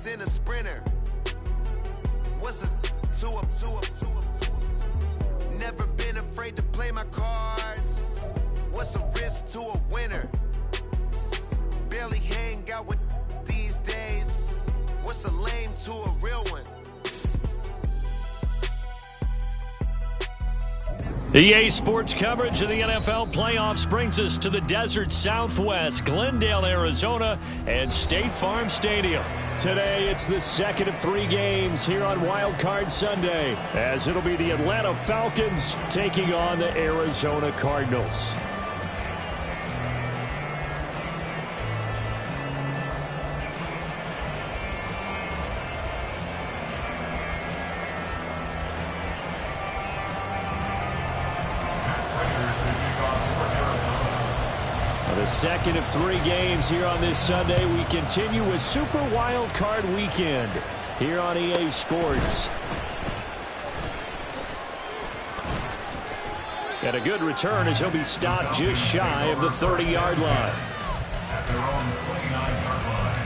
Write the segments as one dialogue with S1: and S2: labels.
S1: race in a sprinter. What's a 2-up? Never been afraid to play my cards. What's a risk to a winner? Barely hang out with these days. What's a lame to a real one?
S2: EA Sports coverage of the NFL playoffs brings us to the desert Southwest, Glendale, Arizona, and State Farm Stadium. Today, it's the second of 3 games here on Wild Card Sunday, as it'll be the Atlanta Falcons taking on the Arizona Cardinals. The second of 3 games here on this Sunday. We continue with Super Wild Card Weekend here on EA Sports. And a good return as he'll be stopped just shy of the 30-yard line.
S3: At their own 29-yard line.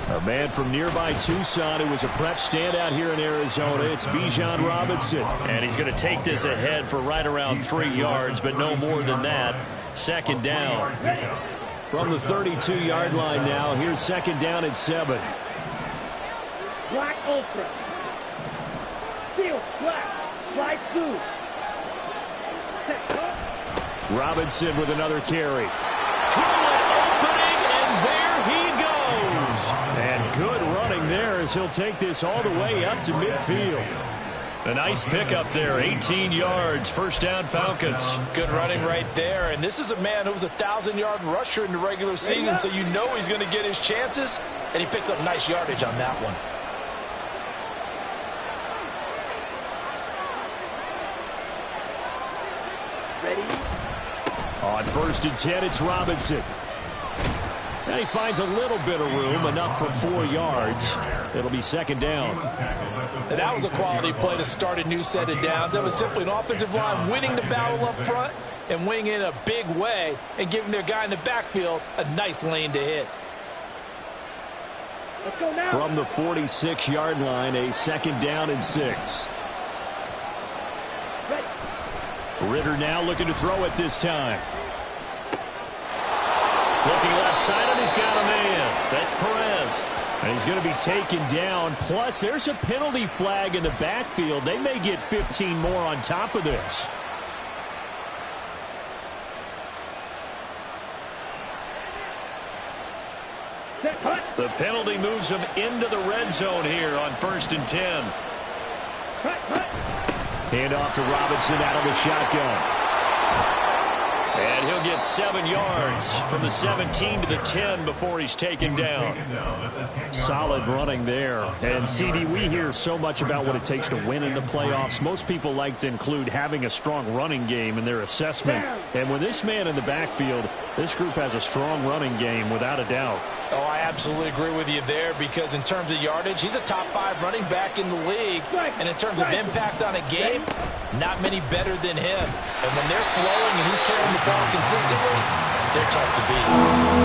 S2: A man from nearby Tucson who was a prep standout here in Arizona. It's Bijan Robinson. And he's going to take this ahead for right around 3 yards, but no more than that. Second down. From the 32-yard line now, here's second down and 7.
S4: Black ultra. Field black. Slide through.
S2: Robinson with another carry. Throw it opening, and there he goes. And good running there as he'll take this all the way up to midfield. A nice pickup there, 18 yards, first down Falcons.
S5: Good running right there, and this is a man who was a 1,000-yard rusher in the regular season, so you know he's going to get his chances, and he picks up nice yardage on that one.
S4: Ready?
S2: On first and 10, it's Robinson. And he finds a little bit of room, enough for 4 yards. It'll be second down.
S5: And that was a quality play to start a new set of downs. That was simply an offensive line winning the battle up front and winning in a big way and giving their guy in the backfield a nice lane to hit.
S4: Let's go now.
S2: From the 46-yard line, a second down and 6. Ritter now looking to throw it this time. Looking left side, and he's got a man. That's Perez. And he's going to be taken down. Plus, there's a penalty flag in the backfield. They may get 15 more on top of this. The penalty moves him into the red zone here on first and 10. Hand off to Robinson out of the shotgun. And he'll get 7 yards from the 17 to the 10 before he's taken down. Solid running there. And, CD, we hear so much about what it takes to win in the playoffs. Most people like to include having a strong running game in their assessment. And with this man in the backfield, this group has a strong running game without a doubt.
S5: Oh, I absolutely agree with you there because in terms of yardage, he's a top 5 running back in the league. And in terms of impact on a game, not many better than him. And when they're flowing and he's carrying the ball consistently, they're tough to beat.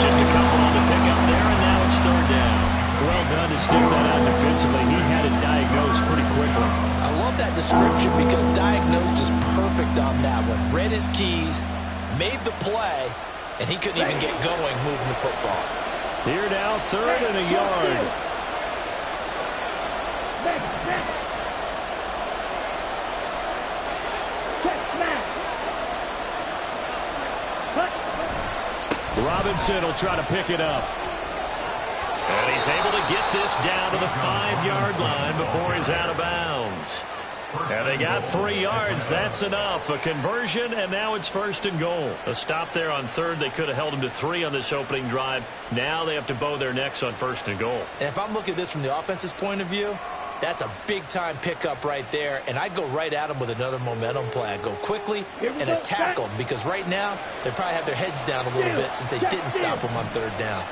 S2: Just a couple on the pickup there, and now it's third down. Well done to sniff that out defensively. He had it diagnosed pretty quickly.
S5: I love that description because diagnosed is perfect on that one. Read his keys, made the play, and he couldn't even get going moving the football.
S2: Here now, third and a yard. Robinson will try to pick it up. And he's able to get this down to the 5-yard line before he's out of bounds. And they got 3 yards. That's enough. A conversion, and now it's first and goal. A stop there on third. They could have held him to 3 on this opening drive. Now they have to bow their necks on first and goal.
S5: And if I'm looking at this from the offense's point of view, That's a big-time pickup right there, and I'd go right at them with another momentum play. I'd go quickly and attack them because right now they probably have their heads down a little bit since they didn't stop them on third down.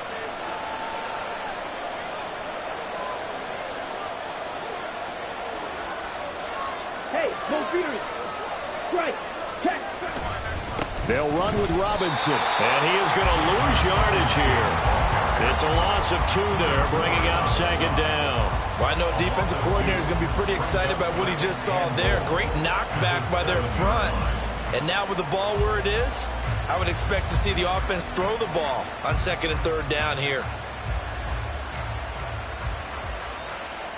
S4: Hey, no fear. Strike. Check.
S2: They'll run with Robinson, and he is going to lose yardage here. It's a loss of 2 there, bringing up second down.
S5: Well, I know defensive coordinator is going to be pretty excited about what he just saw there. Great knockback by their front. And now with the ball where it is, I would expect to see the offense throw the ball on second and third down here.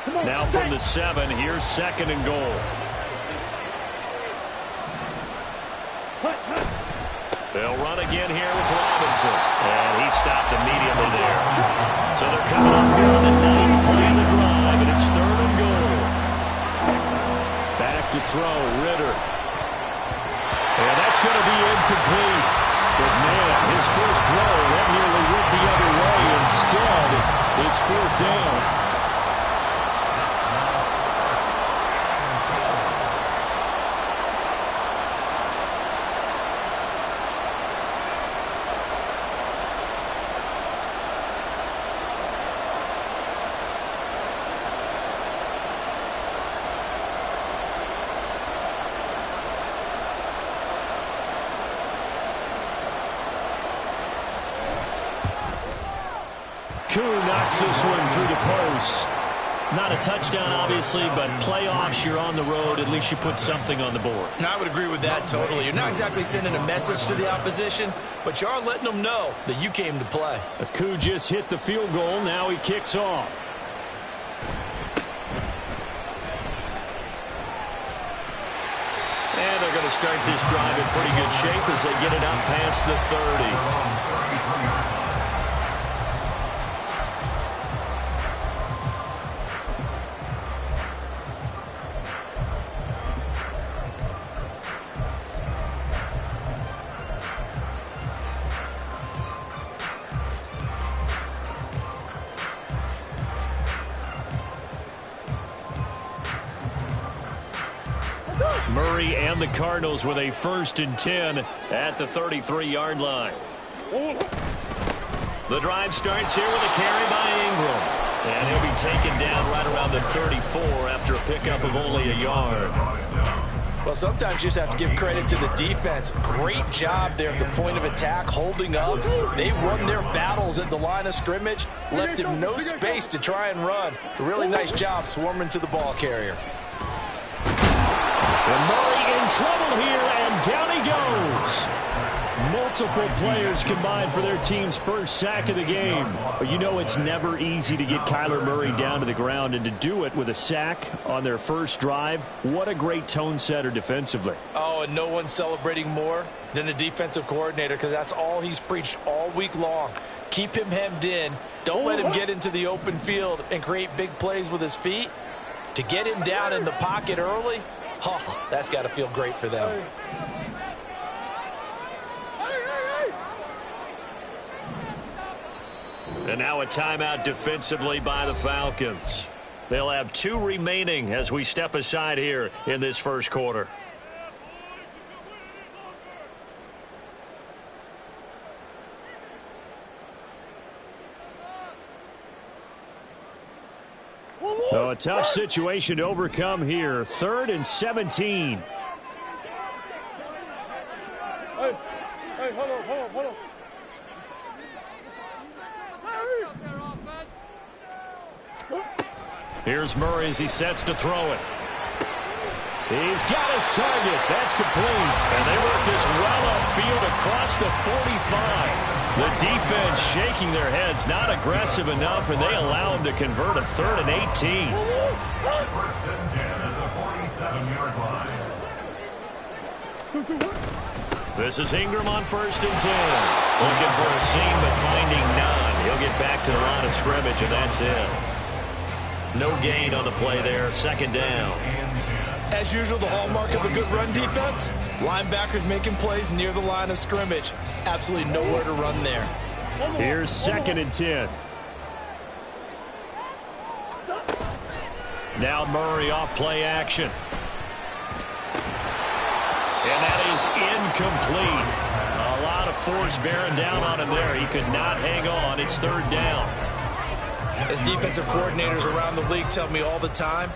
S2: Now from the 7, here's second and goal. They'll run again here with Robinson. And he stopped immediately there. So they're coming up here on the 9th play of the drive, and it's third and goal. Back to throw, Ritter. And that's going to be incomplete. But, man, his first throw, that nearly went the other way. Instead, it's fourth down. Koo knocks this one through the post. Not a touchdown, obviously, but playoffs, you're on the road. At least you put something on the board.
S5: I would agree with that totally. You're not exactly sending a message to the opposition, but you are letting them know that you came to play.
S2: Koo just hit the field goal. Now he kicks off. And they're going to start this drive in pretty good shape as they get it up past the 30. Murray and the Cardinals with a 1st and 10 at the 33-yard line. The drive starts here with a carry by Ingram. And he'll be taken down right around the 34 after a pickup of only a yard.
S5: Well, sometimes you just have to give credit to the defense. Great job there at the point of attack, holding up. They won their battles at the line of scrimmage, left him no space to try and run. A really nice job swarming to the ball carrier.
S2: And Murray in trouble here, and down he goes. Multiple players combined for their team's first sack of the game. But you know it's never easy to get Kyler Murray down to the ground, and to do it with a sack on their first drive, what a great tone setter defensively.
S5: Oh, and no one's celebrating more than the defensive coordinator, because that's all he's preached all week long. Keep him hemmed in. Don't let him get into the open field and create big plays with his feet. To get him down in the pocket early, oh, that's got to feel great for them.
S2: And now a timeout defensively by the Falcons. They'll have 2 remaining as we step aside here in this first quarter. So a tough situation to overcome here. 3rd and 17.
S4: Hey, hold on.
S2: Here's Murray as he sets to throw it. He's got his target. That's complete. And they work this well upfield across the 45. The defense shaking their heads, not aggressive enough, and they allow him to convert a 3rd and 18.
S3: 1st and 10 at the 47-yard line.
S2: This is Ingram on 1st and 10. Looking for a seam, but finding none. He'll get back to the line of scrimmage, and that's it. No gain on the play there. 2nd down.
S5: As usual, the hallmark of a good run defense, linebackers making plays near the line of scrimmage. Absolutely nowhere to run there. Here's
S2: 2nd and 10. Now Murray off play action. And that is incomplete. A lot of force bearing down on him there. He could not hang on. It's third down.
S5: As defensive coordinators around the league tell me all the time,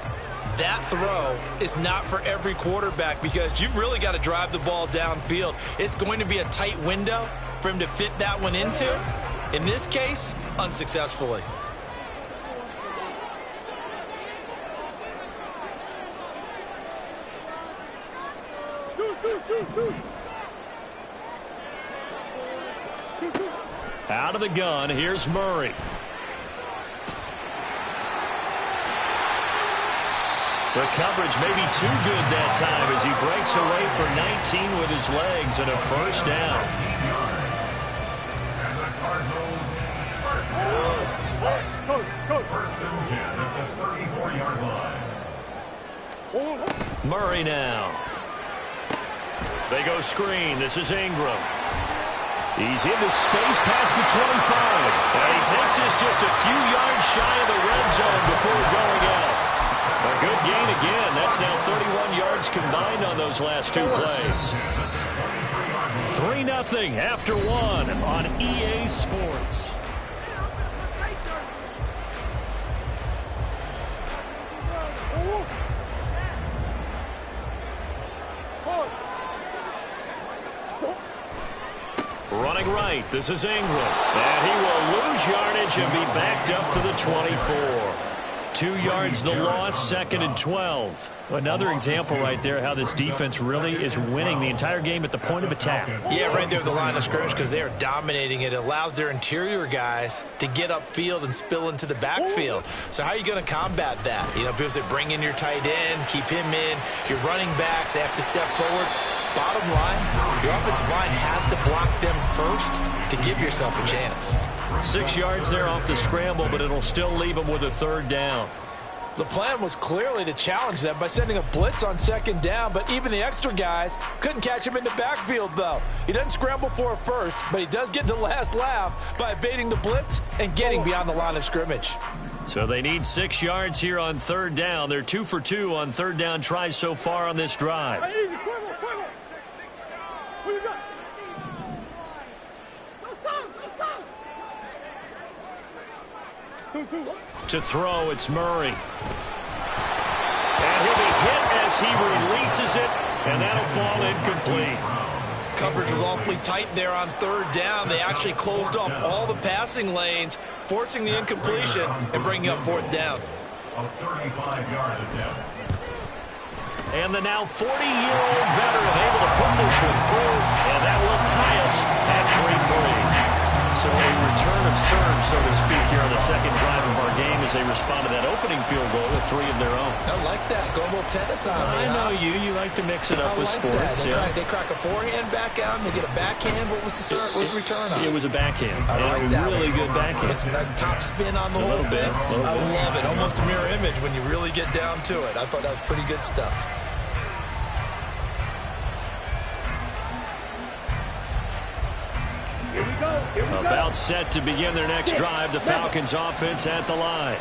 S5: that throw is not for every quarterback because you've really got to drive the ball downfield. It's going to be a tight window for him to fit that one into. In this case, unsuccessfully.
S2: Out of the gun, here's Murray. The coverage may be too good that time as he breaks away for 19 with his legs and a first down.
S3: And the Cardinals first and 10 at the 34-yard line.
S2: Murray now. They go screen. This is Ingram. He's into space past the 25. And he takes this just a few yards shy of the red zone before going out. A good gain again. That's now 31 yards combined on those last two plays. 3-0 after one on EA Sports. Running right, this is Ingram. And he will lose yardage and be backed up to the 24. 2 yards the loss, 2nd and 12. Another example right there how this defense really is winning the entire game at the point of attack.
S5: Yeah, right there at the line of scrimmage because they are dominating it. It allows their interior guys to get upfield and spill into the backfield. So how are you going to combat that? You know, because they bring in your tight end, keep him in. Your running backs, they have to step forward. Bottom line, your offensive line has to block them first to give yourself a chance.
S2: 6 yards there off the scramble, but it'll still leave them with a third down.
S5: The plan was clearly to challenge them by sending a blitz on 2nd down, but even the extra guys couldn't catch him in the backfield, though. He doesn't scramble for it first, but he does get the last laugh by evading the blitz and getting beyond the line of scrimmage.
S2: So they need 6 yards here on third down. They're 2 for 2 on third down tries so far on this drive. To throw, it's Murray. And he'll be hit as he releases it, and that'll fall incomplete.
S5: Coverage was awfully tight there on third down. They actually closed off all the passing lanes, forcing the incompletion and bringing up 4th down.
S3: A 35-yard attempt.
S2: And the now 40-year-old veteran able to put this one through, and that will tie us at 3-3. So a return of serve, so to speak, here on the second drive of our game as they respond to that opening field goal with 3 of their own.
S5: I like that. Go a little tennis on me.
S2: I know you like to mix it up with sports.
S5: They crack a forehand back out and they get a backhand. What was the return on?
S2: It was a backhand.
S5: I like that.
S2: Really good backhand.
S5: With some nice top spin on the whole bit. I love it. Almost a mirror image when you really get down to it. I thought that was pretty good stuff.
S2: About set to begin their next drive, the Falcons offense at the line.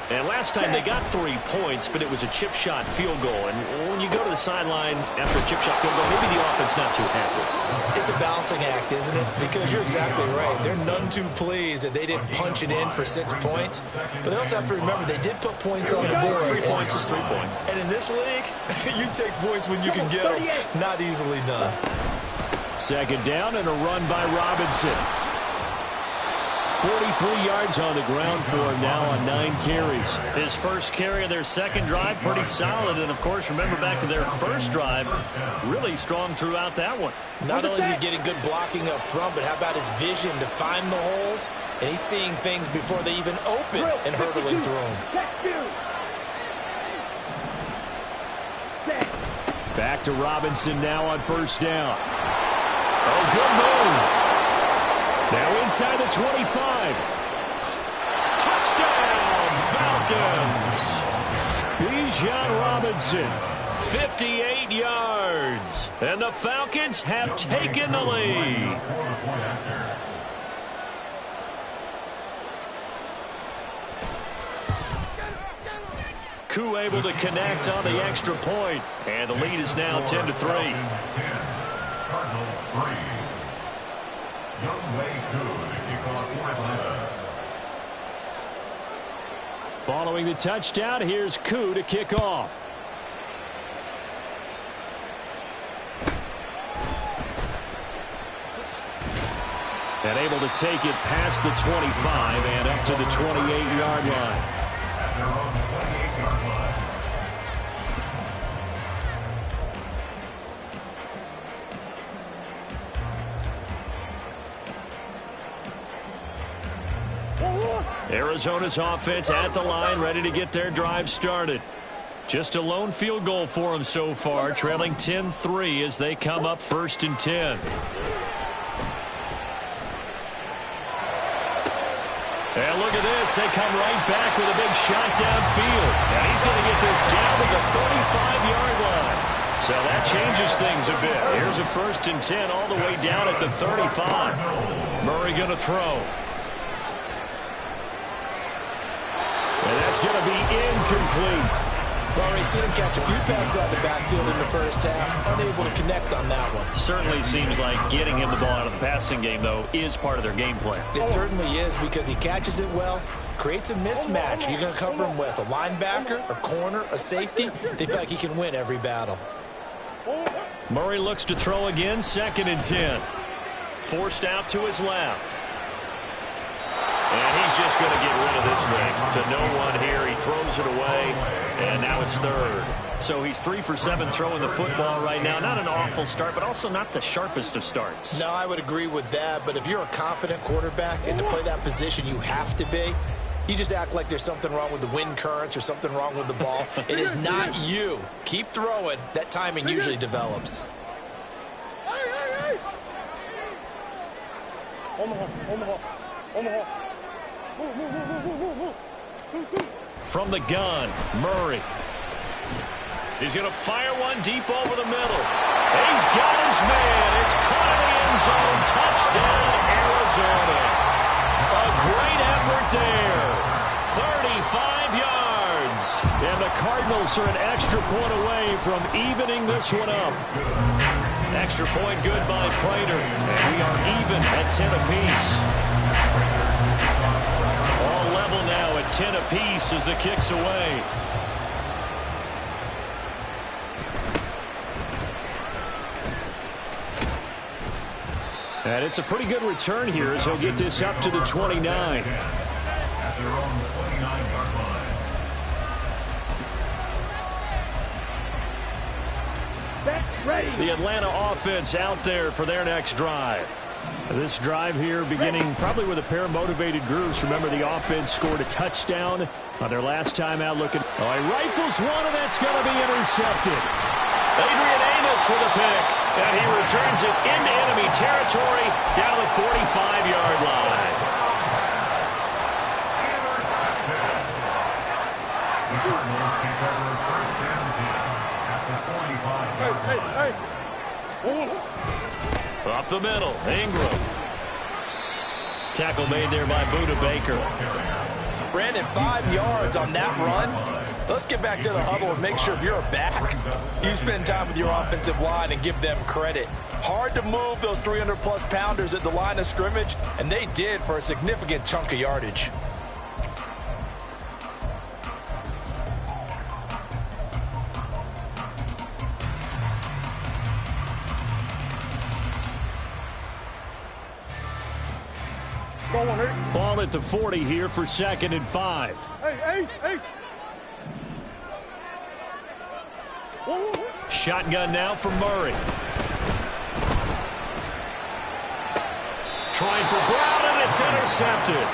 S2: And last time they got 3 points, but it was a chip shot field goal. And when you go to the sideline after a chip shot field goal, maybe the offense not too happy.
S5: It's a balancing act, isn't it? Because you're exactly right. They're none too pleased that they didn't punch it in for 6 points. But they also have to remember they did put points on the board.
S2: 3 points is 3 points.
S5: And in this league, you take points when you can get them. Not easily done.
S2: 2nd down and a run by Robinson. 43 yards on the ground for him now on 9 carries. His first carry of their second drive, pretty solid. And, of course, remember back to their first drive, really strong throughout that one.
S5: Not only is he getting good blocking up front, but how about his vision to find the holes? And he's seeing things before they even open and hurdling through them.
S2: Back to Robinson now on 1st down. Oh, good move. Now inside the 25. Touchdown, Falcons. Bijan Robinson, 58 yards. And the Falcons have taken the lead. Koo able to connect on the extra point, and the lead is now 10-3.
S3: Cardinals 3. Younghoe Koo to kick off for Atlanta.
S2: Following the touchdown, here's Koo to kick off. And able to take it past the 25 and up to the 28-yard line.
S3: At their own 28-yard line.
S2: Arizona's offense at the line, ready to get their drive started. Just a lone field goal for them so far, trailing 10-3 as they come up 1st and 10. And look at this. They come right back with a big shot downfield. And he's going to get this down to the 35-yard line. So that changes things a bit. Here's a 1st and 10 all the way down at the 35. Murray going to throw. And that's going to be incomplete.
S5: Well, already seen him catch a few passes out of the backfield in the first half. Unable to connect on that one.
S2: Certainly seems like getting him the ball out of the passing game, though, is part of their game plan.
S5: It certainly is because he catches it well, creates a mismatch. You're going to cover him with a linebacker, a corner, a safety. They feel like he can win every battle.
S2: Murray looks to throw again, 2nd and 10. Forced out to his left. And he's just going to get rid of this thing to no one here. He throws it away, and now it's 3rd. So he's 3 for 7 throwing the football right now. Not an awful start, but also not the sharpest of starts.
S6: No, I would agree with that. But if you're a confident quarterback and to play that position, you have to be. You just act like there's something wrong with the wind currents or something wrong with the ball.
S5: It is not you. Keep throwing. That timing usually develops.
S4: Omaha.
S2: From the gun, Murray. He's going to fire one deep over the middle. He's got his man. It's caught in the end zone. Touchdown, Arizona. A great effort there. 35 yards. And the Cardinals are an extra point away from evening this one up. Extra point good by Prater. And we are even at 10 apiece. All level now at 10 apiece as the kick's away. And it's a pretty good return here as he'll get this up to the 29.
S3: At their own 29-yard line.
S4: Back ready.
S2: The Atlanta offense out there for their next drive. This drive here beginning probably with a pair of motivated groups. Remember, the offense scored a touchdown on their last time out looking. Oh, he rifles one, and that's going to be intercepted. Adrian Amos with a pick, and he returns it into enemy territory down to the 45-yard line.
S3: The Cardinals take over 1st and 10 at the 45-yard line.
S2: Up the middle, Ingram. Tackle made there by Budda Baker.
S5: Brandon, 5 yards on that run. Let's get back to the huddle and make sure if you're a back, you spend time with your offensive line and give them credit. Hard to move those 300-plus pounders at the line of scrimmage, and they did for a significant chunk of yardage.
S2: Ball at the 40 here for 2nd and 5.
S4: Hey, Ace.
S2: Shotgun now for Murray. Trying for Brown, and it's intercepted.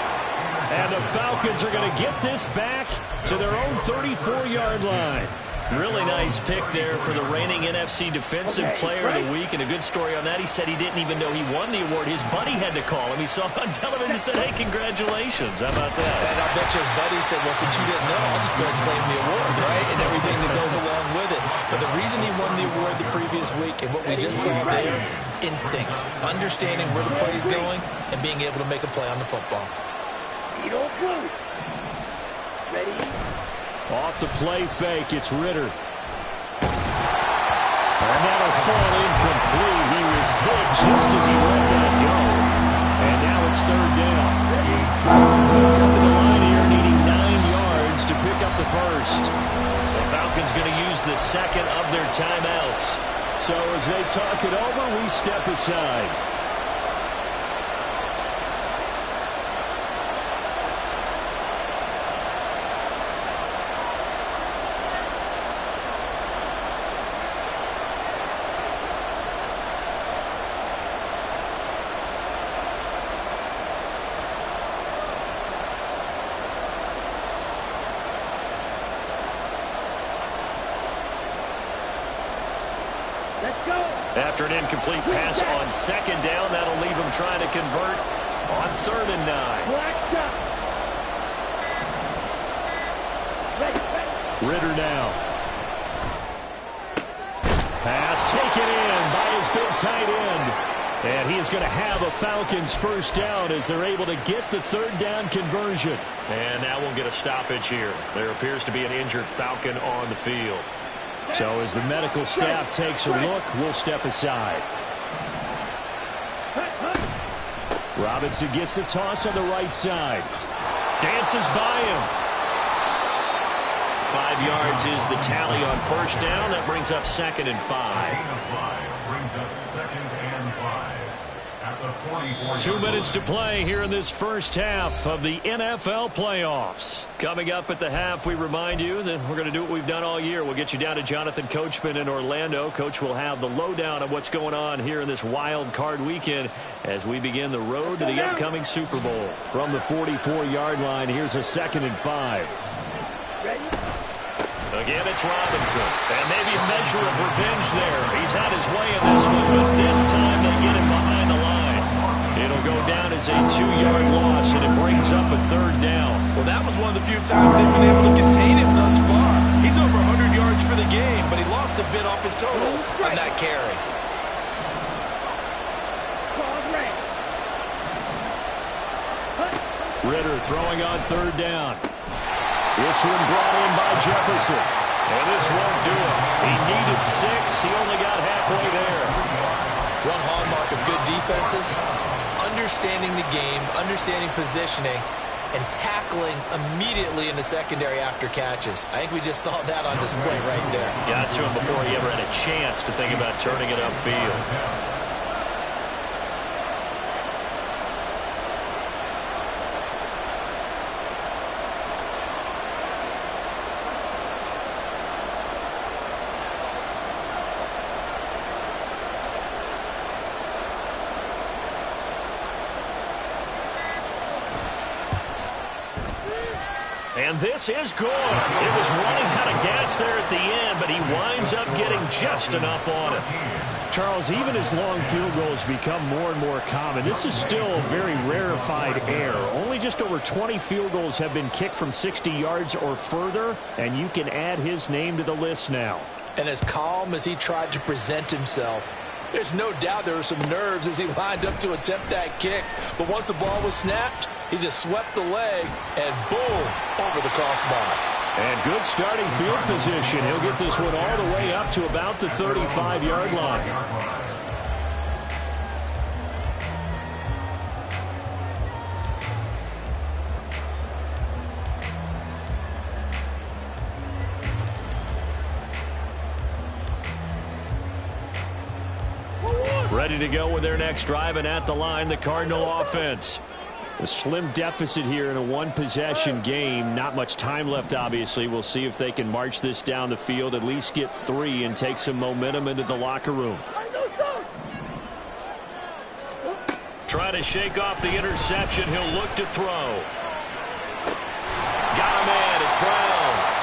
S2: And the Falcons are going to get this back to their own 34-yard line. Really nice pick there for the reigning NFC Defensive Player of the Week. And a good story on that. He said he didn't even know he won the award. His buddy had to call him. He saw him on television and said, hey, congratulations. How about that?
S5: And I bet you his buddy said, well, since you didn't know, I'll just go ahead and claim the award, right? And everything that goes along with it. But the reason he won the award the previous week and what we just saw there, instincts, understanding where the play is going and being able to make a play on the football.
S4: You don't move. Ready?
S2: Off the play fake, it's Ritter. And that'll fall incomplete. He was hit just as he let that go. And now it's third down. They'll come to the line here needing 9 yards to pick up the first.
S7: The Falcons going to use the second of their timeouts.
S2: So as they talk it over, we step aside.
S7: After an incomplete pass on second down, that'll leave him trying to convert on 3rd and 9.
S2: Ritter now. Pass taken in by his big tight end. And he is going to have a Falcons first down as they're able to get the 3rd down conversion.
S7: And that will get a stoppage here. There appears to be an injured Falcon on the field.
S2: So as the medical staff takes a look, we'll step aside. Robinson gets the toss on the right side. Dances by him.
S7: 5 yards is the tally on first down. That brings up 2nd and 5.
S2: 2 minutes to play here in this first half of the NFL playoffs.
S7: Coming up at the half, we remind you that we're going to do what we've done all year. We'll get you down to Jonathan Coachman in Orlando. Coach will have the lowdown of what's going on here in this wild card weekend as we begin the road to the upcoming Super Bowl.
S2: From the 44-yard line, here's a 2nd and 5.
S7: Again, it's Robinson. And maybe a measure of revenge there. He's had his way in this one, but this time they get him behind the line. It'll go down as a 2-yard loss, and it brings up a 3rd down.
S8: Well, that was one of the few times they've been able to contain him thus far. He's over 100 yards for the game, but he lost a bit off his total on that carry.
S2: Ritter throwing on 3rd down. This one brought in by Jefferson.
S7: And this won't do it. He needed 6. He only got halfway there.
S8: One hallmark of good defenses is understanding the game, understanding positioning, and tackling immediately in the secondary after catches. I think we just saw that on display right there.
S7: Got to him before he ever had a chance to think about turning it upfield. And this is good. It was running out of gas there at the end, but he winds up getting just enough on it.
S2: Charles, even as long field goals become more and more common, this is still a very rarefied air. Only just over 20 field goals have been kicked from 60 yards or further, and you can add his name to the list now.
S5: And as calm as he tried to present himself, there's no doubt there were some nerves as he lined up to attempt that kick. But once the ball was snapped, he just swept the leg and boom, over the crossbar.
S2: And good starting field position. He'll get this one all the way up to about the 35-yard line. Ready to go with their next drive, and at the line, the Cardinal offense. A slim deficit here in a one-possession game. Not much time left, obviously. We'll see if they can march this down the field, at least get 3, and take some momentum into the locker room.
S7: Trying to shake off the interception. He'll look to throw. Got him in. It's Brown.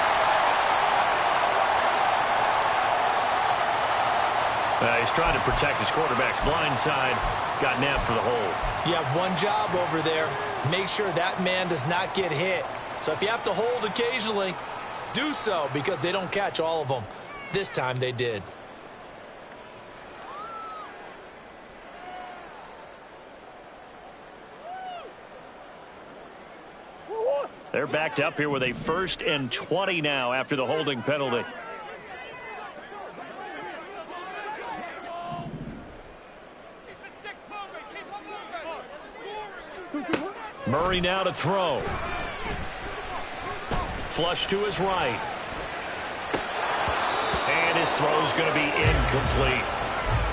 S7: He's trying to protect his quarterback's blind side. Got nabbed for the hold.
S8: You have one job over there. Make sure that man does not get hit. So if you have to hold occasionally, do so, because they don't catch all of them. This time they did.
S2: They're backed up here with a 1st and 20 now after the holding penalty. Murray now to throw. Flush to his right. And his throw's going to be incomplete.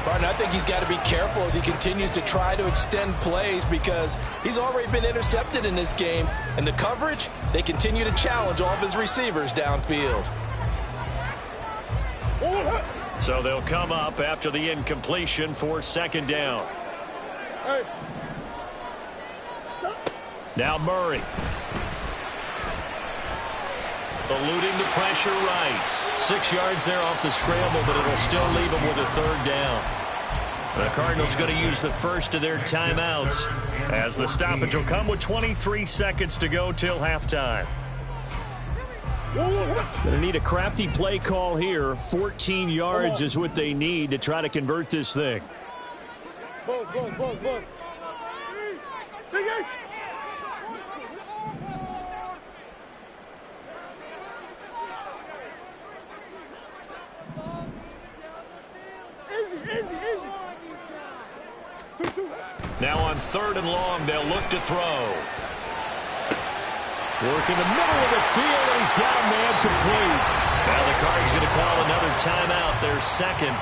S5: Barton, I think he's got to be careful as he continues to try to extend plays because he's already been intercepted in this game. And the coverage, they continue to challenge all of his receivers downfield.
S2: So they'll come up after the incompletion for 2nd down. Now Murray. Eluding the pressure right. 6 yards there off the scramble, but it'll still leave them with a 3rd down. The Cardinals going to use the first of their timeouts as the stoppage will come with 23 seconds to go till halftime. Going to need a crafty play call here. 14 yards is what they need to try to convert this thing. Now on 3rd and long, they'll look to throw. Work in the middle of the field, and he's got a man complete. Now the Cards going to call another timeout, their 2nd.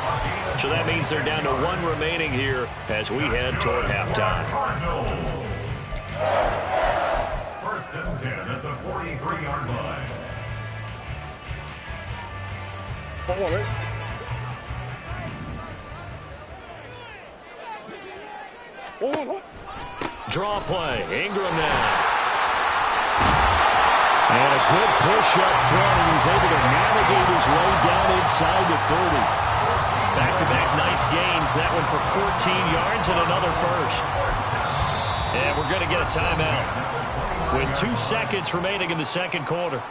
S2: So that means they're down to 1 remaining here as we head toward halftime.
S3: 1st and 10 at the 43-yard line.
S2: Draw play. Ingram now. And a good push up front, and he's able to navigate his way down inside the 30. Back-to-back nice gains. That one for 14 yards and another 1st. And we're going to get a timeout with 2 seconds remaining in the 2nd quarter.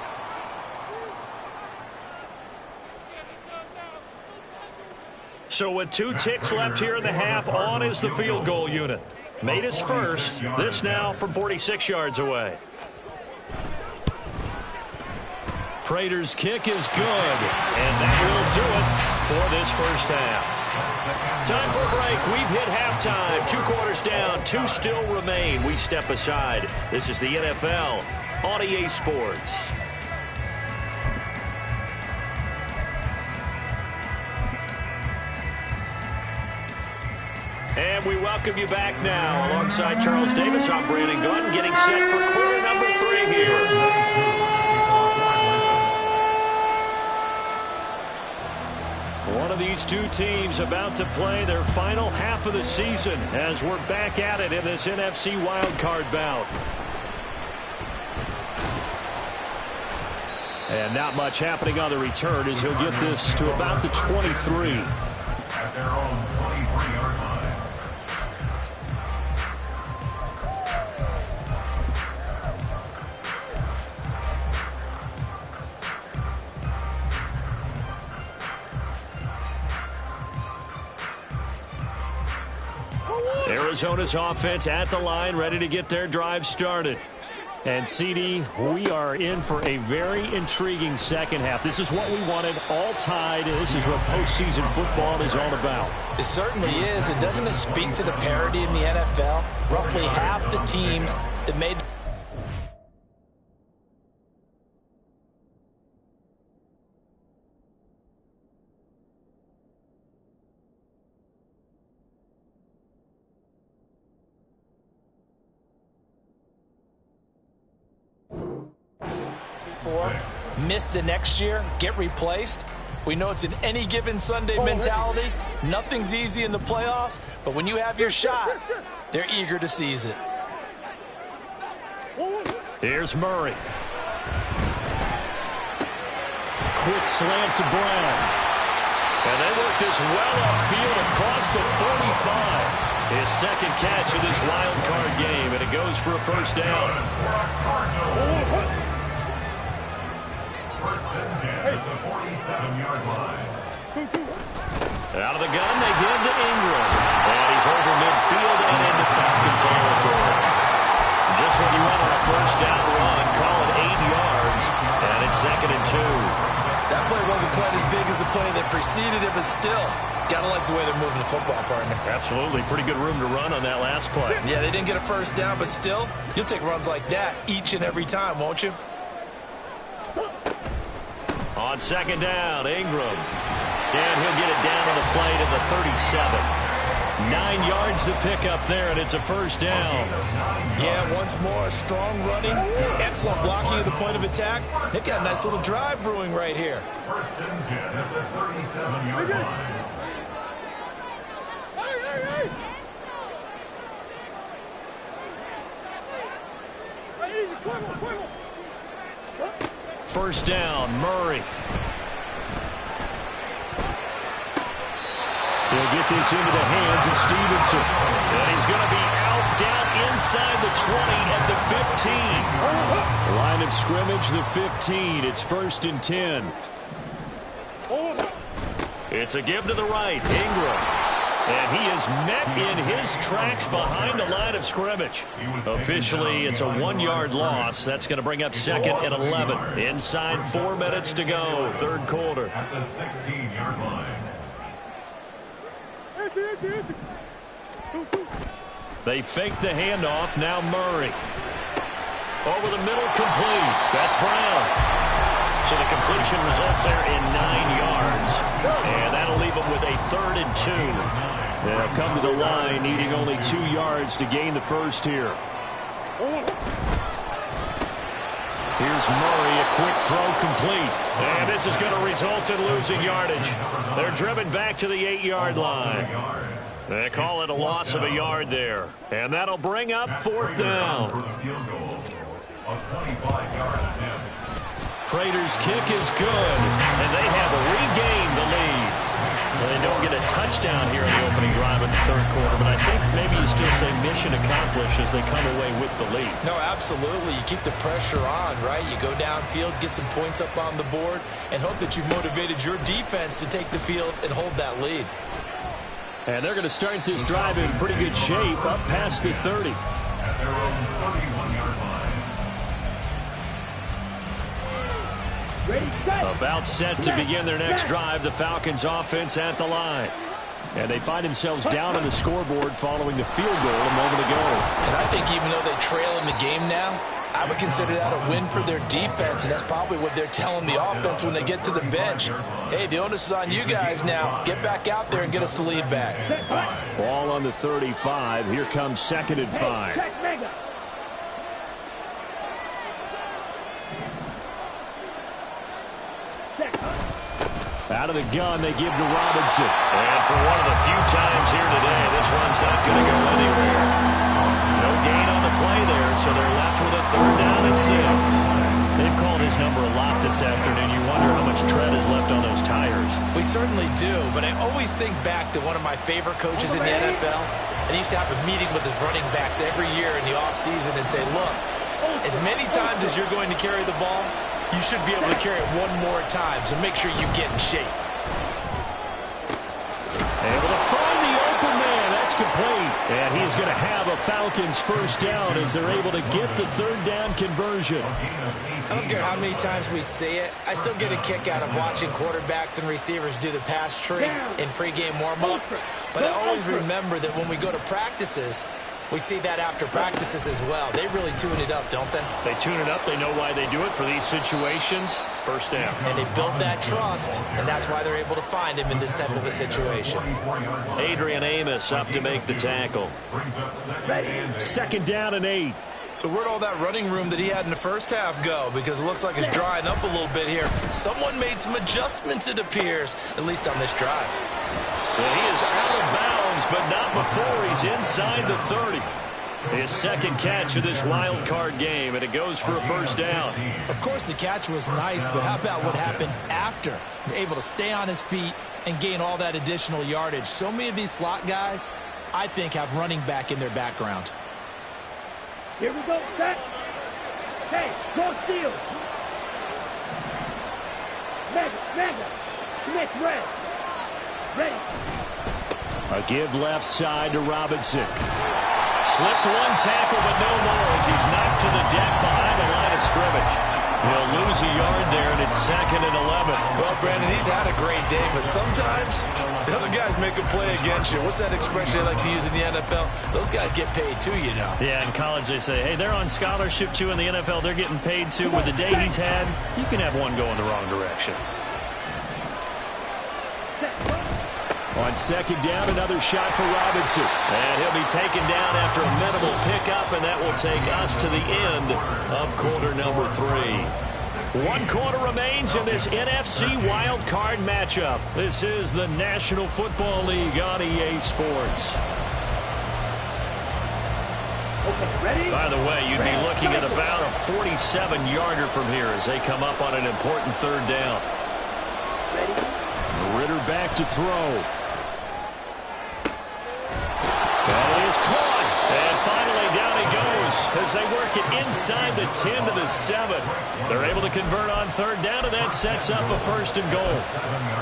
S2: So with 2 ticks left here in the half, on is the field goal unit. Made his first. This now from 46 yards away. Prater's kick is good, and that will do it for this 1st half. Time for a break. We've hit halftime. 2 quarters down, 2 still remain. We step aside. This is the NFL on EA Sports. And we welcome you back now. Alongside Charles Davis, I'm Brandon Gaudin, getting set for quarter number 3 here. One of these 2 teams about to play their final half of the season as we're back at it in this NFC wildcard bout. And not much happening on the return as he'll get this to about the 23.
S3: At their own 23-yard line.
S2: Arizona's offense at the line, ready to get their drive started. And, CD, we are in for a very intriguing 2nd half. This is what we wanted, all tied. This is what postseason football is all about.
S5: It certainly is. And doesn't it speak to the parity in the NFL? Roughly half the teams that made... miss the next year, get replaced. We know it's an any given Sunday mentality. Nothing's easy in the playoffs, but when you have your shot, they're eager to seize it.
S2: Here's Murray. Quick slant to Brown. And they work this well upfield across the 45. His 2nd catch of this wild card game, and it goes for a 1st down.
S3: 1st and 10 at the 47-yard line.
S2: Out of the gun, they give to Ingram. And he's over midfield and into Falcon territory. Just when you went on a 1st down run, call it it's 2nd and 2.
S8: That play wasn't quite as big as the play that preceded it, but still, gotta like the way they're moving the football, partner.
S2: Absolutely. Pretty good room to run on that last play.
S8: Yeah, they didn't get a first down, but still, you'll take runs like that each and every time, won't you?
S2: On 2nd down, Ingram. And he'll get it down to the play to the 37. 9 yards to pick up there, and it's a first down.
S8: Yeah, once more, strong running, excellent blocking at the point of attack. They've got a nice little drive brewing right here.
S3: 1st and 10 at the 37-yard line.
S2: First down, Murray. He'll get this into the hands of Stevenson. And he's going to be out down inside the 20 at the 15. Line of scrimmage, the 15. It's 1st and 10. It's a give to the right, Ingram. And he is met in his tracks behind the line of scrimmage. Officially, it's a 1-yard loss. That's going to bring up 2nd and 11. Inside 4 minutes to go, 3rd quarter.
S3: At the 16-yard line.
S2: They fake the handoff. Now Murray. Over the middle, complete. That's Brown. So the completion results there in 9 yards. And that'll leave them with a 3rd and 2. They'll come to the line, needing only 2 yards to gain the first here. Here's Murray, a quick throw complete. And this is going to result in losing yardage. They're driven back to the 8-yard line. They call it a loss of a yard there. And that'll bring up 4th down. Prater's kick is good. And they have regained the lead. Well, they don't get a touchdown here in the opening drive in the 3rd quarter, but I think maybe you still say mission accomplished as they come away with the lead.
S8: No, absolutely. You keep the pressure on, right? You go downfield, get some points up on the board, and hope that you've motivated your defense to take the field and hold that lead.
S2: And they're going to start this drive in pretty good shape, up past the 30.
S3: At their own 31-yard line.
S2: About set to begin their next drive, the Falcons offense at the line. And they find themselves down on the scoreboard following the field goal a moment ago.
S8: And I think even though they trail in the game now, I would consider that a win for their defense, and that's probably what they're telling the offense when they get to the bench. Hey, the onus is on you guys now. Get back out there and get us the lead back.
S2: Ball on the 35. Here comes 2nd and 5. Out of the gun, they give to Robinson. And for one of the few times here today, this run's not going to go anywhere. No gain on the play there, so they're left with a 3rd down and 6. They've called his number a lot this afternoon. You wonder how much tread is left on those tires.
S8: We certainly do, but I always think back to one of my favorite coaches in the NFL, and he used to have a meeting with his running backs every year in the offseason and say, look, as many times as you're going to carry the ball, you should be able to carry it one more time, so make sure you get in shape.
S2: Able to find the open man. That's complete. And he's going to have a Falcons first down as they're able to get the 3rd down conversion.
S8: I don't care how many times we say it, I still get a kick out of watching quarterbacks and receivers do the pass tree in pregame warm-up. But I always remember that when we go to practices, we see that after practices as well. They really tune it up, don't they?
S2: They tune it up. They know why they do it for these situations. First down.
S8: And they build that trust, and that's why they're able to find him in this type of a situation.
S2: Adrian Amos up to make the tackle. 2nd down and 8.
S8: So where'd all that running room that he had in the first half go? Because it looks like it's drying up a little bit here. Someone made some adjustments, it appears, at least on this drive.
S2: Well, he is out of bounds, but not before he's inside the 30. His 2nd catch of this wild card game, and it goes for a first down.
S8: Of course, the catch was nice, but how about what happened after? Able to stay on his feet and gain all that additional yardage. So many of these slot guys, I think, have running back in their background.
S4: Here we go, set. Hey, go steal. Mega. Smith, red. Ready.
S2: A give left side to Robinson. Slipped one tackle, but no more as he's knocked to the deck behind the line of scrimmage. He'll lose a yard there, and it's 2nd and 11.
S5: Well, Brandon, he's had a great day, but sometimes the other guys make a play against you. What's that expression they like to use in the NFL? Those guys get paid too, you know.
S2: Yeah, in college they say, hey, they're on scholarship too. In the NFL, they're getting paid too. With the day he's had, you can have one go in the wrong direction.
S7: On 2nd down, another shot for Robinson.
S2: And he'll be taken down after a minimal pickup, and that will take us to the end of quarter number 3. 1 quarter remains in this NFC Wild Card matchup. This is the National Football League on EA Sports. By the way, you'd be looking at about a 47-yarder from here as they come up on an important 3rd down.
S7: Ritter back to throw.
S2: And he is caught. And finally down he goes as they work it inside the 10 to the 7. They're able to convert on 3rd down, and that sets up a 1st and goal.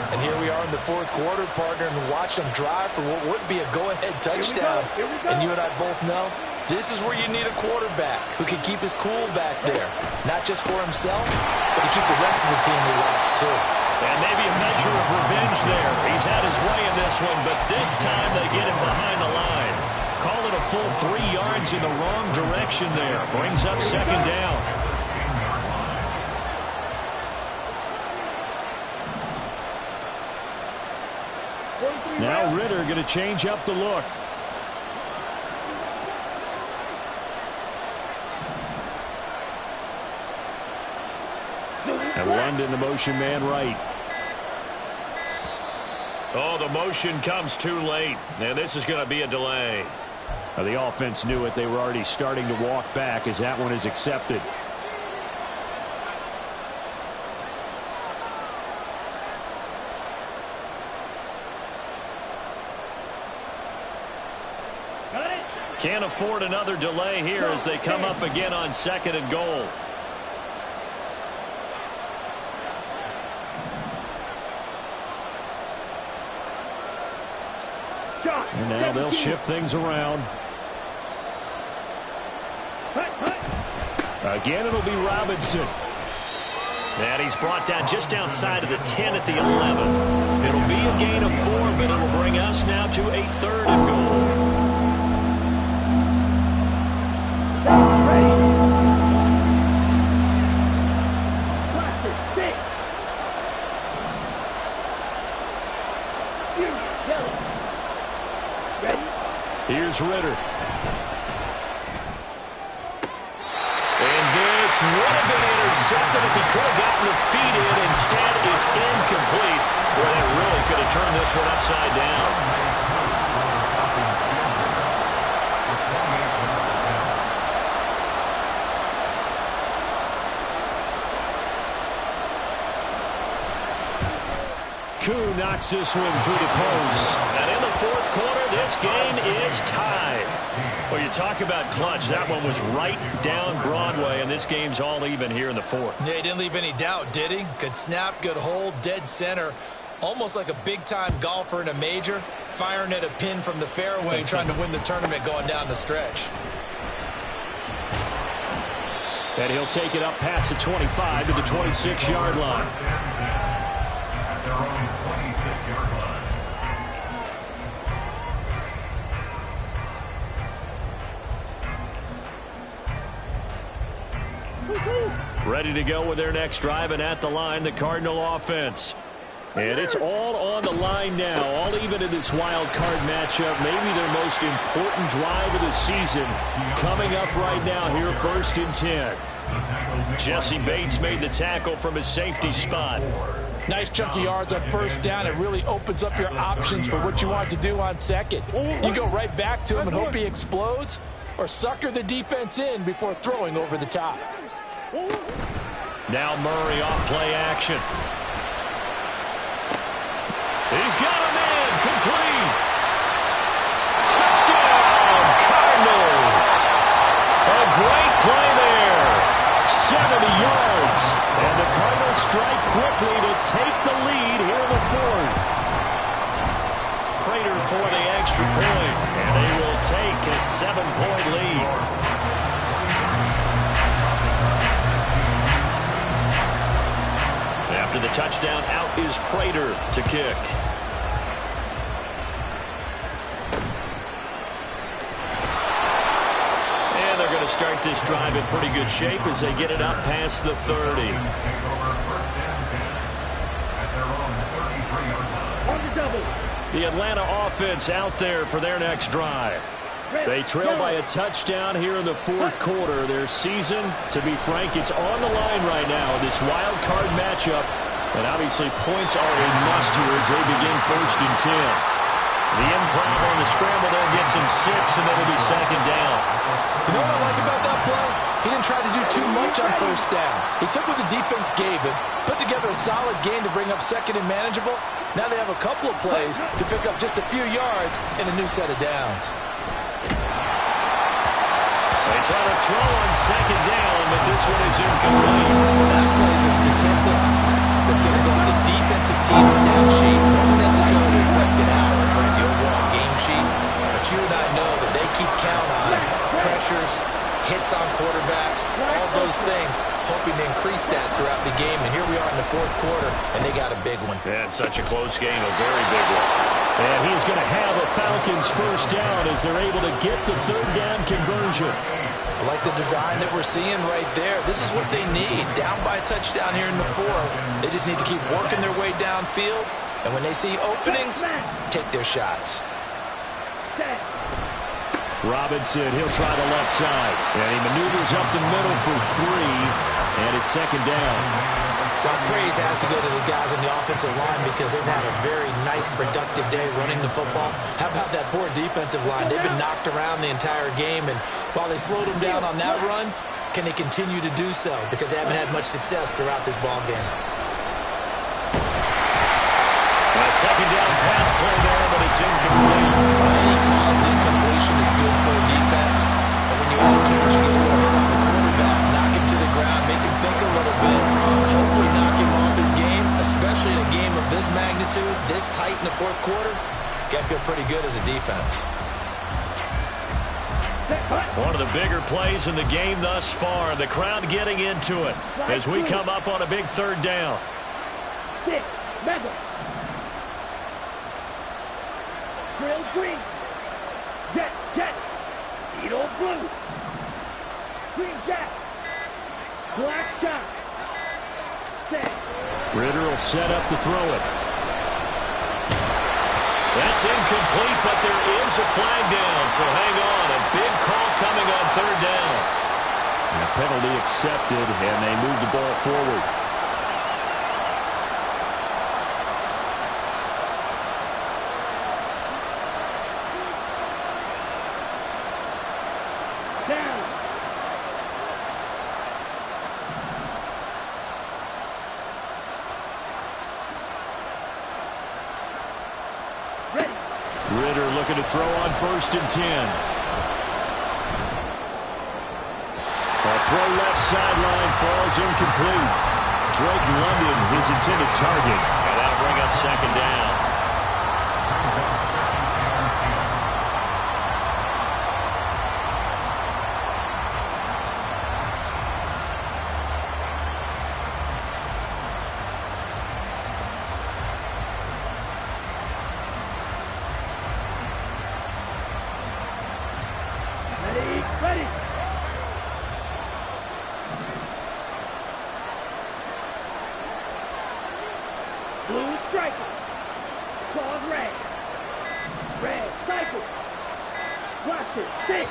S5: And here we are in the 4th quarter, partner, and watch them drive for what would be a go-ahead touchdown. And you and I both know this is where you need a quarterback who can keep his cool back there. Not just for himself, but to keep the rest of the team relaxed too.
S2: And maybe a measure of revenge there. He's had his way in this one, but this time they get him behind the line. Call it a full 3 yards in the wrong direction there. Brings up 2nd down.
S7: Now Ritter going to change up the look. And London, the motion man right.
S2: Oh, the motion comes too late. And this is going to be a delay.
S7: The offense knew it. They were already starting to walk back as that one is accepted.
S2: Can't afford another delay here as they come up again on 2nd and goal.
S7: And now they'll shift things around. Again, it'll be Robinson.
S2: And he's brought down just outside of the 10 at the 11. It'll be a gain of 4, but it'll bring us now to a 3rd and goal.
S7: Here's Ritter.
S2: And this would have been intercepted if he could have gotten the feet in. Instead, it's incomplete. Boy, they really could have turned this one upside down.
S7: Koo knocks this one through the post.
S2: And in the 4th quarter, this game is tied. Well, you talk about clutch. That one was right down Broadway, and this game's all even here in the 4th.
S5: Yeah, he didn't leave any doubt, did he? Good snap, good hold, dead center. Almost like a big-time golfer in a major, firing at a pin from the fairway, trying to win the tournament going down the stretch.
S7: And he'll take it up past the 25 to the 26-yard line.
S3: At their own 26-yard line.
S2: Ready to go with their next drive, and at the line, the Cardinal offense.
S7: And it's all on the line now, all even in this wild card matchup. Maybe their most important drive of the season coming up right now here, 1st and 10.
S2: Jesse Bates made the tackle from his safety spot.
S5: Nice chunk of yards on 1st down. It really opens up your options for what you want to do on 2nd. You go right back to him and hope he explodes, or sucker the defense in before throwing over the top.
S2: Now Murray off play action. He's got a man, complete. Touchdown, Cardinals. A great play there. 70 yards. And the Cardinals strike quickly to take the lead here in the 4th. Prater for the extra point. And they will take a 7-point lead. After the touchdown, out is Prater to kick. And they're going to start this drive in pretty good shape as they get it up past the 30. The Atlanta offense out there for their next drive. They trail by a touchdown here in the fourth quarter. Their season, to be frank, it's on the line right now in this wild card matchup. And obviously points are a must here as they begin 1st and 10. The improv on the scramble there gets him 6, and that'll be 2nd down.
S5: You know what I like about that play? He didn't try to do too much on 1st down. He took what the defense gave him, put together a solid game to bring up 2nd and manageable. Now they have a couple of plays to pick up just a few yards and a new set of downs.
S2: They try to throw on 2nd down, but this one is incomplete.
S8: That plays a statistic that's going to go on the defensive team stat sheet. Won't necessarily reflect in ours, right, the overall game sheet. But you and I know that they keep count on pressures, hits on quarterbacks, all those things, hoping to increase that throughout the game. And here we are in the fourth quarter, and they got a big one.
S2: And such a close game, a very big one.
S7: And he's going to have a Falcons 1st down as they're able to get the 3rd down conversion.
S5: I like the design that we're seeing right there. This is what they need. Down by a touchdown here in the 4th. They just need to keep working their way downfield. And when they see openings, take their shots.
S7: Robinson, he'll try the left side. And he maneuvers up the middle for 3. And it's 2nd down.
S8: Well, praise has to go to the guys on the offensive line because they've had a very nice, productive day running the football. How about that poor defensive line? They've been knocked around the entire game, and while they slowed them down on that run, can they continue to do so? Because they haven't had much success throughout this ball game.
S2: A 2nd down pass play there, but it's incomplete.
S8: Any caused incompletion is good for a defense. And when you add too much, you get a little hit on the quarterback, knock him to the ground, make him think a little bit, hopefully knock him off his game, especially in a game of this magnitude, this tight in the fourth quarter. Got to feel pretty good as a defense.
S2: One of the bigger plays in the game thus far. The crowd getting into it as we come up on a big 3rd down.
S4: Drill green. Jet, jet. Eagle blue. Green jet. Black shot. Set.
S7: Ritter will set up to throw it.
S2: That's incomplete, but there is a flag down, so hang on. A big call coming on 3rd down.
S7: And a penalty accepted, and they move the ball forward. Ritter looking to throw on 1st and 10. A throw left sideline falls incomplete. Drake London, his intended target.
S2: And that'll bring up 2nd down.
S4: Ready. Blue striker. Called red. Red cycle. Watch it. 6.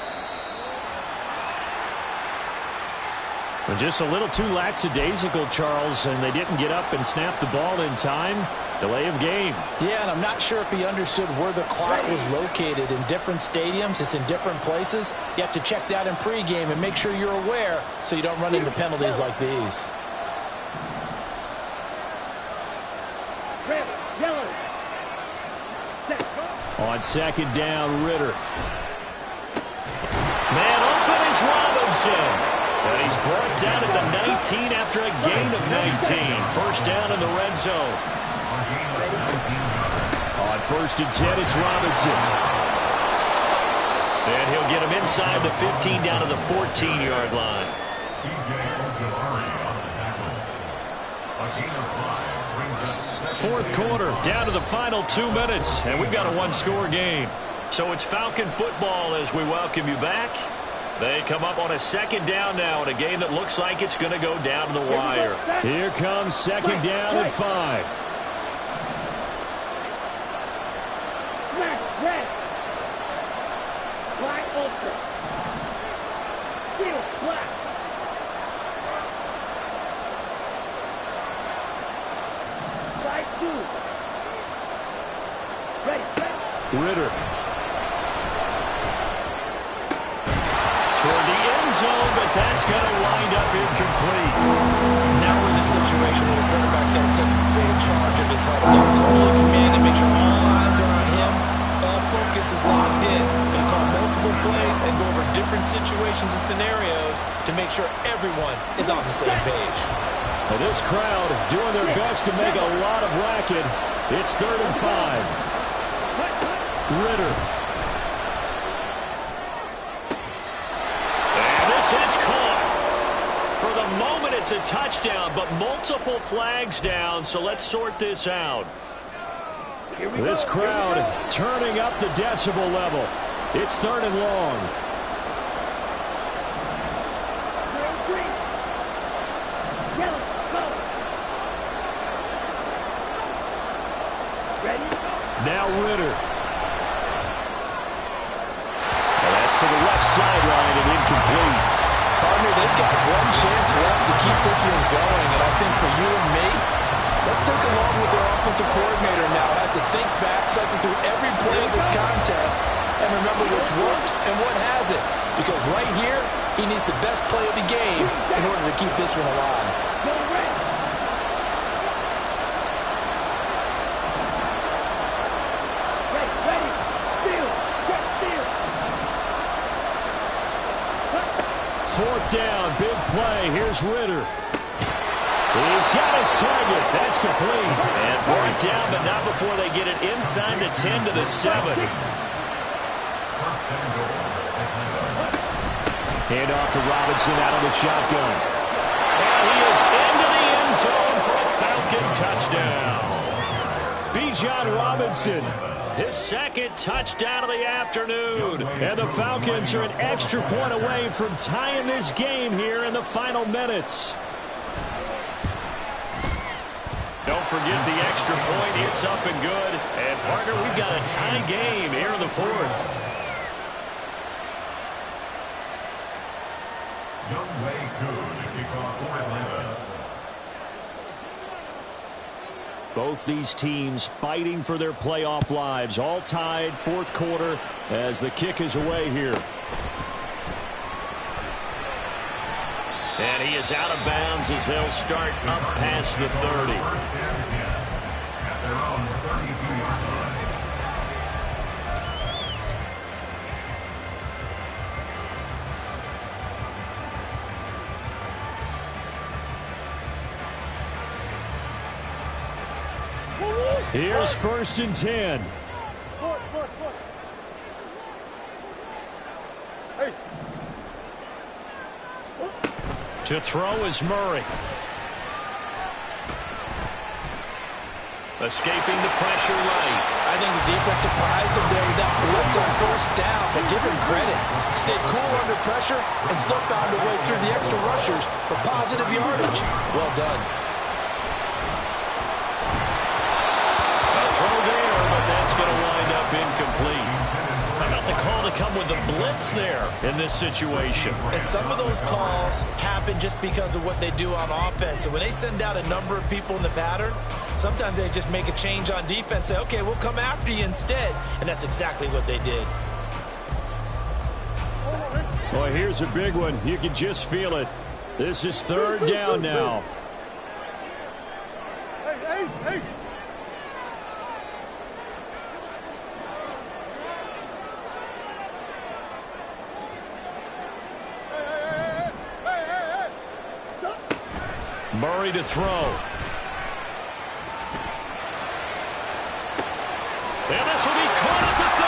S7: Well, just a little too lackadaisical, Charles, and they didn't get up and snap the ball in time. Delay of game.
S5: Yeah, and I'm not sure if he understood where the clock was located. In different stadiums, it's in different places. You have to check that in pregame and make sure you're aware so you don't run into penalties like these.
S4: Red, yellow. Set.
S7: On 2nd down, Ritter.
S2: Man open is Robinson. And he's brought down at the 19 after a gain of 19. 1st down in the red zone.
S7: On 1st and 10, it's Robinson.
S2: And he'll get him inside the 15 down to the 14-yard line.
S3: TJ Ojulari on the tackle. A gain of 5.
S2: Fourth quarter, down to the final 2 minutes, and we've got a one-score game. So it's Falcon football as we welcome you back. They come up on a second down now in a game that looks like it's going to go down to the wire. Here comes second down and 5.
S4: Black ultra. Steel black. Side 2. Ready.
S2: Ritter. Toward the end zone, but that's going to wind up incomplete.
S5: Now we're in the situation where the quarterback's got to take full charge of his huddle. They're totally commanded, make sure all eyes are on him. All focus is locked in. Going to call multiple plays and go over different situations and scenarios to make sure everyone is on the same page.
S2: Well, this crowd doing their best to make a lot of racket. It's 3rd and 5. Ritter. And this is caught. For the moment, it's a touchdown, but multiple flags down, so let's sort this out. This crowd turning up the decibel level. It's 3rd and long. Now Ritter. To the left sideline and incomplete.
S5: Partner, they've got one chance left to keep this one going, and I think for you and me, let's think along with their offensive coordinator now. Has to think back, cycle through every play of this contest, and remember what's worked and what hasn't. Because right here, he needs the best play of the game in order to keep this one alive.
S2: Fourth down, big play. Here's Ritter. He's got his target. That's complete. And brought down, but not before they get it inside the 10 to the 7. Hand off to Robinson out of the shotgun. And he is into the end zone for a Falcon touchdown. Bijan Robinson. His second touchdown of the afternoon. And the Falcons are an extra point away from tying this game here in the final minutes. Don't forget the extra point. It's up and good. And, partner, we've got a tie game here in the 4th.
S3: Youngway Koo to kick off for Atlanta.
S2: Both these teams fighting for their playoff lives. All tied, 4th quarter, as the kick is away here. And he is out of bounds as they'll start up past the 30.
S3: At their own 32-yard line.
S2: Here's 1st and 10. To throw is Murray. Escaping the pressure right.
S5: I think the defense surprised him there with that blitz on 1st down, but give him credit. Stayed cool under pressure and still found a way through the extra rushers for positive yardage. Well done.
S2: That's going to wind up incomplete. How about the call to come with the blitz there in this situation?
S5: And some of those calls happen just because of what they do on offense. And when they send out a number of people in the pattern, sometimes they just make a change on defense, say, okay, we'll come after you instead. And that's exactly what they did.
S2: Well, here's a big one. You can just feel it. This is 3rd down now.
S4: Hey.
S2: Murray to throw. And this will be caught at the 30.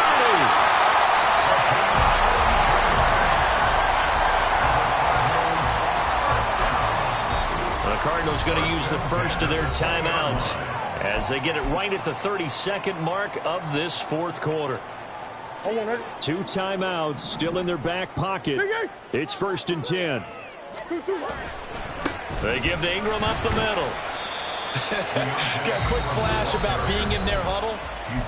S2: The Cardinals going to use the first of their timeouts. as they get it right at the 32nd mark of this fourth quarter.
S7: 2 timeouts still in their back pocket. It's 1st and 10.
S2: They give to Ingram up the middle.
S8: Got a quick flash about being in their huddle.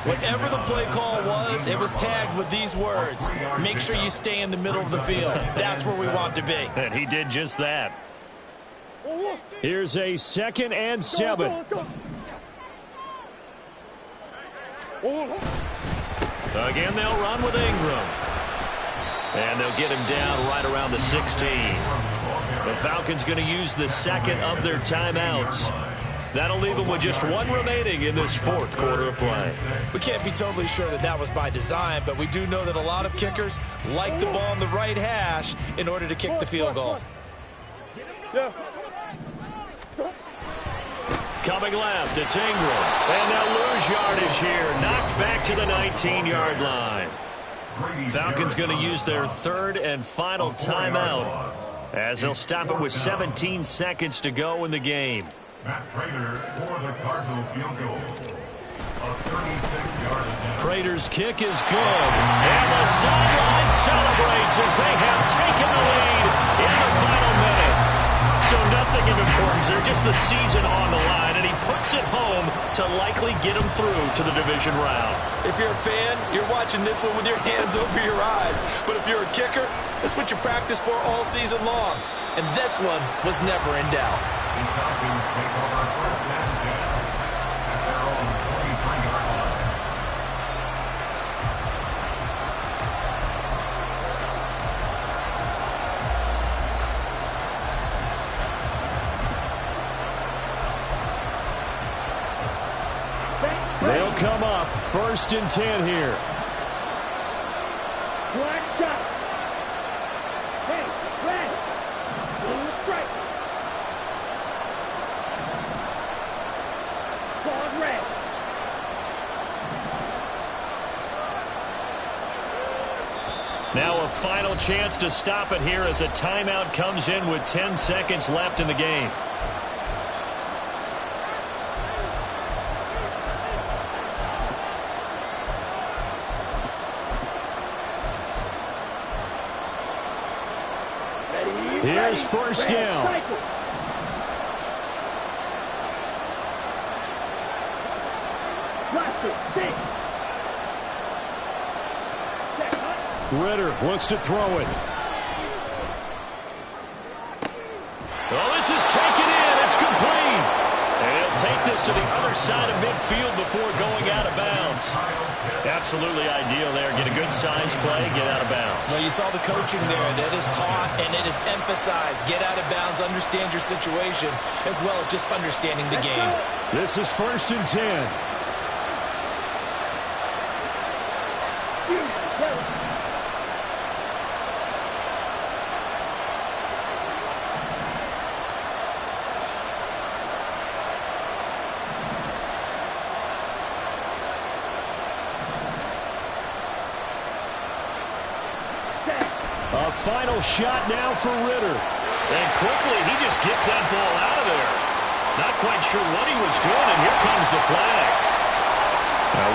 S8: Whatever the play call was, it was tagged with these words: make sure you stay in the middle of the field. That's where we want to be.
S2: And he did just that.
S7: Here's a 2nd and 7.
S2: Again, they'll run with Ingram. And they'll get him down right around the 16. The Falcons going to use the second of their timeouts. That'll leave them with just 1 remaining in this fourth quarter of play.
S8: We can't be totally sure that that was by design, but we do know that a lot of kickers like the ball on the right hash in order to kick the field goal.
S2: Coming left, it's Ingram. And they'll lose yardage here. Knocked back to the 19-yard line. Falcons going to use their 3rd and final timeout, as they'll stop it with 17 seconds to go in the game.
S3: Matt Prater for the Cardinal field goal. A 36-yard attempt.
S2: Prater's kick is good. And the sideline celebrates as they have taken the lead in the final minute. So nothing of importance there, just the season on the line, and he puts it home to likely get him through to the division round.
S8: If you're a fan, you're watching this one with your hands over your eyes. But if you're a kicker, that's what you practice for all season long. And this one was never in doubt.
S3: The Falcons take over 1st and 10 at their own 23-yard line.
S7: They'll come up 1st and 10 here.
S4: Black shot. Hey, red. Blue strike. Quad red.
S2: Now a final chance to stop it here as a timeout comes in with 10 seconds left in the game.
S7: Here's 1st down. Ritter wants to throw it.
S2: Oh, this is taken in. It's complete. And he'll take this to the other side of midfield before going out of bounds. Absolutely ideal there. Get a good size play, get out of bounds.
S8: Well, you saw the coaching there. That is taught and it is emphasized. Get out of bounds, understand your situation, as well as just understanding the game.
S7: This is 1st and 10. A final shot now for Ritter.
S2: And quickly, he just gets that ball out of there. Not quite sure what he was doing, and here comes the flag.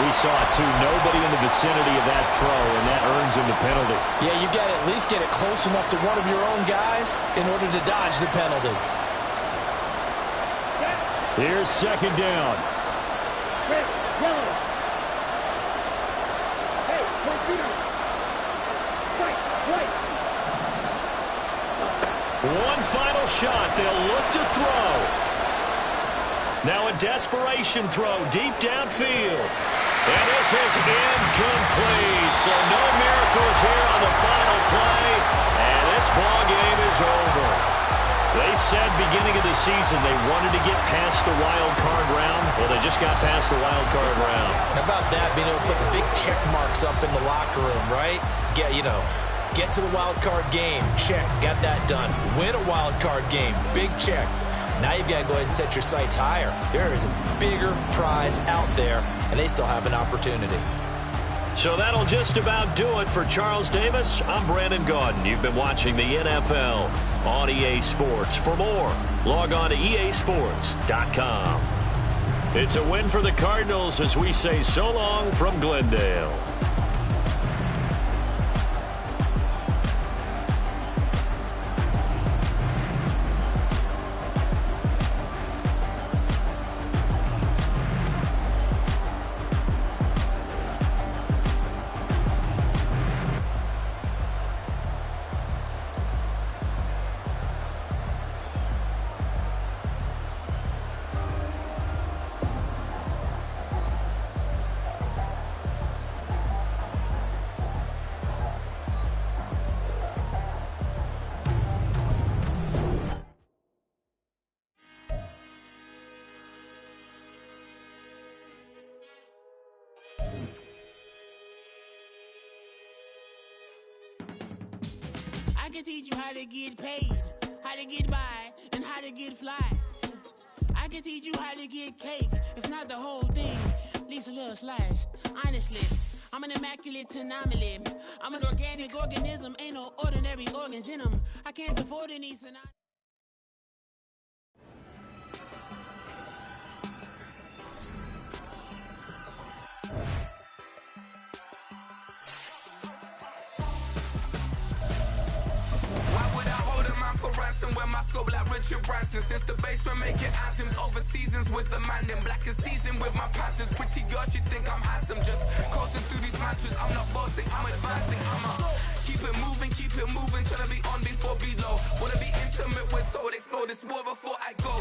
S7: We saw it too. Nobody in the vicinity of that throw, and that earns him the penalty.
S5: Yeah, you got to at least get it close enough to one of your own guys in order to dodge the penalty.
S7: Here's 2nd down.
S4: Red, yellow. Hey, computer. White.
S2: One final shot. They'll look to throw. Now a desperation throw deep downfield. And this is incomplete. So no miracles here on the final play. And this ball game is over. They said beginning of the season they wanted to get past the wild card round. Well, they just got past the wild card round.
S8: How about that, being able to put the big check marks up in the locker room, right? Get to the wild card game, check, got that done. Win a wild card game, big check. Now you've got to go ahead and set your sights higher. There is a bigger prize out there, and they still have an opportunity.
S2: So that'll just about do it for Charles Davis. I'm Brandon Gaudin. You've been watching the NFL on EA Sports. For more, log on to easports.com. It's a win for the Cardinals as we say so long from Glendale.
S9: I can teach you how to get paid, how to get by, and how to get fly. I can teach you how to get cake, if not the whole thing, at least a little slice. Honestly, I'm an immaculate anomaly. I'm an organic organism, ain't no ordinary organs in them. I can't afford any synonyms.
S10: When my scope like Richard Branson, since the basement making anthems over seasons with the man in black is seasoned with my patterns. Pretty girl, she think I'm handsome, just coasting through these matches. I'm not bossing, I'm advancing. Keep it moving, trying to be on before below. Wanna be intimate with soul, explode this war before I go.